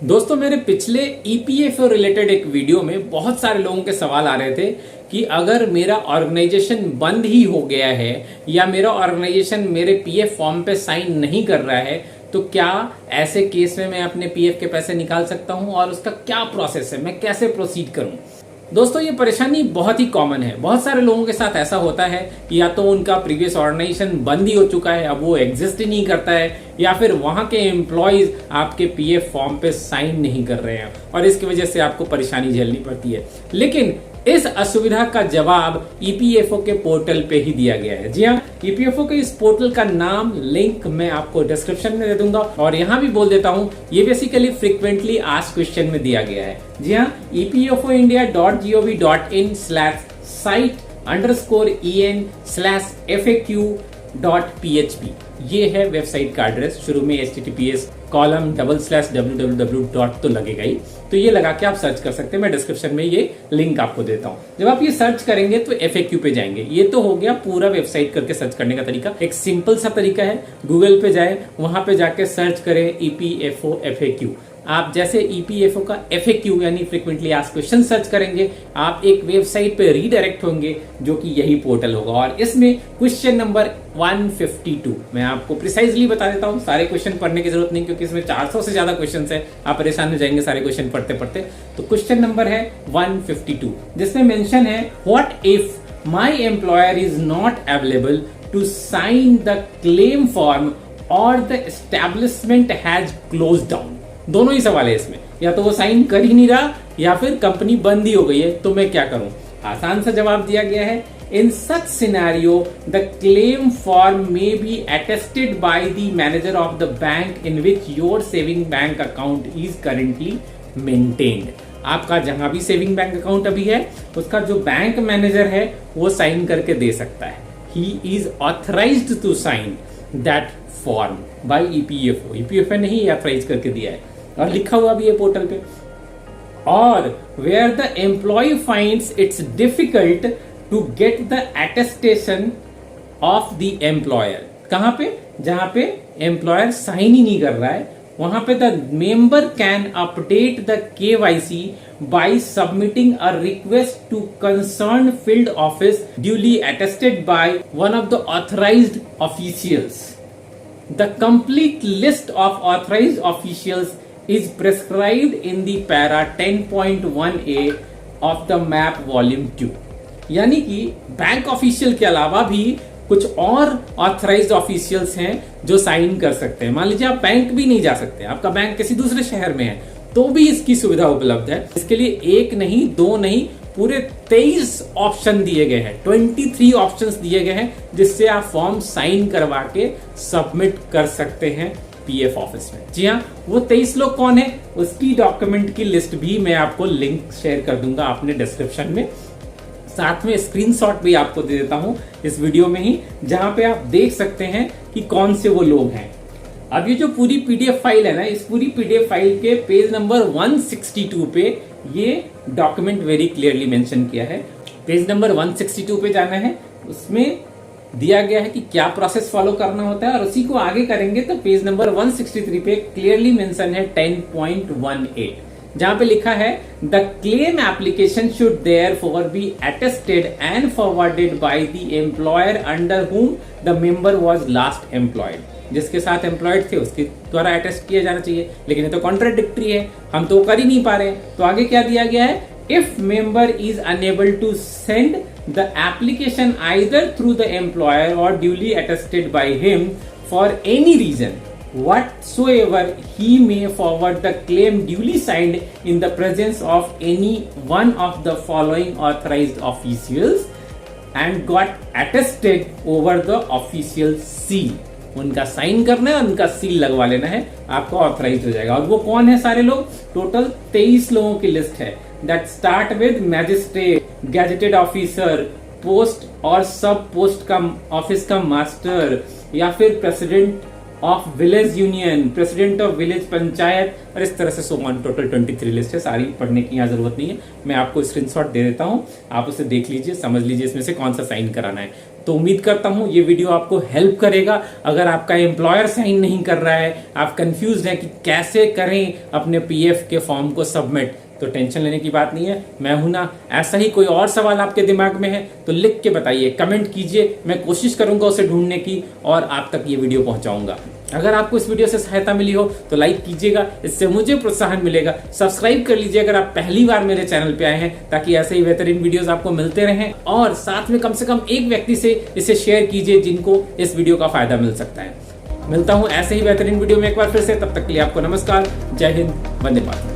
दोस्तों मेरे पिछले ईपीएफओ रिलेटेड एक वीडियो में बहुत सारे लोगों के सवाल आ रहे थे कि अगर मेरा ऑर्गेनाइजेशन बंद ही हो गया है या मेरा ऑर्गेनाइजेशन मेरे पीएफ फॉर्म पे साइन नहीं कर रहा है तो क्या ऐसे केस में मैं अपने पीएफ के पैसे निकाल सकता हूं और उसका क्या प्रोसेस है, मैं कैसे प्रोसीड करूं। दोस्तों ये परेशानी बहुत ही कॉमन है। बहुत सारे लोगों के साथ ऐसा होता है कि या तो उनका प्रीवियस ऑर्गेनाइजेशन बंद ही हो चुका है, अब वो एग्जिस्ट ही नहीं करता है, या फिर वहां के एम्प्लॉयज आपके पीएफ फॉर्म पे साइन नहीं कर रहे हैं और इसकी वजह से आपको परेशानी झेलनी पड़ती है। लेकिन इस असुविधा का जवाब ईपीएफओ के पोर्टल पे ही दिया गया है। जी हाँ, ईपीएफओ के इस पोर्टल का नाम लिंक मैं आपको डिस्क्रिप्शन में दे दूंगा और यहाँ भी बोल देता हूँ, ये बेसिकली फ्रीक्वेंटली आस्क्ड क्वेश्चन में दिया गया है। जी हाँ, epofoindia.gov.in/site_en/faq.php ये है वेबसाइट का एड्रेस। शुरू में https://www. तो लगेगा ही, तो ये लगा के आप सर्च कर सकते हैं। मैं डिस्क्रिप्शन में ये लिंक आपको देता हूं। जब आप ये सर्च करेंगे तो FAQ पे जाएंगे। ये तो हो गया पूरा वेबसाइट करके सर्च करने का तरीका। एक सिंपल सा तरीका है, गूगल पे जाए, वहां पे जाके सर्च करें EPFO FAQ। आप जैसे EPFO का FAQ यानी फ्रीक्वेंटली आस्क्ड क्वेश्चन सर्च करेंगे, आप एक वेबसाइट पे रीडायरेक्ट होंगे जो कि यही पोर्टल होगा और इसमें क्वेश्चन नंबर 152 मैं आपको प्रिसाइजली बता देता हूं। सारे क्वेश्चन पढ़ने की जरूरत नहीं क्योंकि इसमें 400 से ज्यादा क्वेश्चन है, आप परेशान हो जाएंगे सारे क्वेश्चन पढ़ते पढ़ते। तो क्वेश्चन नंबर है 152 जिसमें मेंशन है, what if my employer is not available to sign the claim form or the establishment has close down. दोनों ही सवाल है इसमें, या तो वो साइन कर ही नहीं रहा या फिर कंपनी बंद ही हो गई है, तो मैं क्या करूं। आसान सा जवाब दिया गया है, in such scenario the claim form may be attested by the manager of the bank in which your saving bank account is currently maintained. आपका जहां भी सेविंग बैंक अकाउंट अभी है उसका जो बैंक मैनेजर है वो साइन करके दे सकता है। He is authorised to sign that form by EPFO। EPFO ने ही ऑथराइज करके दिया है और लिखा हुआ भी है पोर्टल पे। और where the employee finds it's difficult to get the attestation of the employer. कहां पे? जहां पे एम्प्लॉयर साइन ही नहीं कर रहा है, वहां पे the member can update the KYC by submitting a request to concerned field office duly attested by one of the authorized officials. The complete list of authorized officials is prescribed in the para 10.1A of the MAP Volume 2। यानी कि bank official के अलावा भी कुछ और authorised officials हैं जो sign कर सकते हैं। मान लीजिए आप बैंक भी नहीं जा सकते, आपका बैंक किसी दूसरे शहर में है, तो भी इसकी सुविधा उपलब्ध है। इसके लिए एक नहीं, दो नहीं, पूरे 23 ऑप्शन दिए गए हैं, 23 ऑप्शंस दिए गए हैं जिससे आप फॉर्म साइन करवा के सबमिट कर सकते हैं पीएफ ऑफिस में। जी हाँ, वो 23 लोग कौन है उसकी डॉक्यूमेंट की लिस्ट भी मैं आपको लिंक शेयर कर दूंगा अपने डिस्क्रिप्शन में। साथ में स्क्रीनशॉट भी आपको दे देता हूं इस वीडियो में ही, जहां पे आप देख सकते हैं कि कौन से वो लोग हैं। अब ये जो पूरी PDF फाइल है ना, इस पूरी PDF फाइल के पेज नंबर 162 पे ये डॉक्यूमेंट वेरी क्लियरली मेंशन किया है। पेज नंबर 162 पे जाना है, उसमें दिया गया है कि क्या प्रोसेस फॉलो करना होता है और उसी को आगे करेंगे तो पेज नंबर 163 पे क्लियरली मेंशन है 10.18 जहां पे लिखा है, the claim application should therefore be attested and forwarded by the employer under whom the member was last employed. जिसके साथ एम्प्लॉयड थे उसके द्वारा अटेस्ट किया जाना चाहिए, लेकिन ये तो कॉन्ट्राडिक्टरी है, हम तो कर ही नहीं पा रहे हैं। तो आगे क्या दिया गया है, if member is unable to send the application either through the employer or duly attested by him for any reason whatsoever, he may forward the claim duly signed in the presence of any one of the following authorized officials and got attested over the official seal। उनका sign करना है, उनका seal लगवा लेना है, आपको authorise हो जाएगा। और वो कौन है सारे लोग? टोटल 23 लोगों की लिस्ट है। That start with magistrate, gazetted officer, post और सब पोस्ट का ऑफिस का मास्टर, या फिर president of village union, president of village panchayat, और इस तरह से सो ऑन। टोटल 23 लिस्ट है, सारी पढ़ने की यहाँ जरूरत नहीं है, मैं आपको स्क्रीनशॉट दे देता हूँ, आप उसे देख लीजिए, समझ लीजिए इसमें से कौन सा साइन कराना है। तो उम्मीद करता हूं ये वीडियो आपको हेल्प करेगा। अगर आपका एम्प्लॉयर साइन नहीं कर रहा है, आप कंफ्यूज हैं कि कैसे करें अपने पीएफ के फॉर्म को सबमिट, तो टेंशन लेने की बात नहीं है, मैं हूं ना। ऐसा ही कोई और सवाल आपके दिमाग में है तो लिख के बताइए, कमेंट कीजिए, मैं कोशिश करूंगा उसे ढूंढने की और आप तक ये वीडियो पहुंचाऊंगा। अगर आपको इस वीडियो से सहायता मिली हो तो लाइक कीजिएगा, इससे मुझे प्रोत्साहन मिलेगा। सब्सक्राइब कर लीजिए अगर आप पहली बार मेरे चैनल पे आए हैं, ताकि ऐसे ही बेहतरीन वीडियोस आपको मिलते रहें। और साथ में से कम एक व्यक्ति से इसे शेयर कीजिए जिनको इस वीडियो का फायदा मिल सकता है। मिलता हूं ऐसे ही बेहतरीन वीडियो में एक बार फिर से, तब तक के लिए आपको नमस्कार, जय हिंद, वंदे मातरम।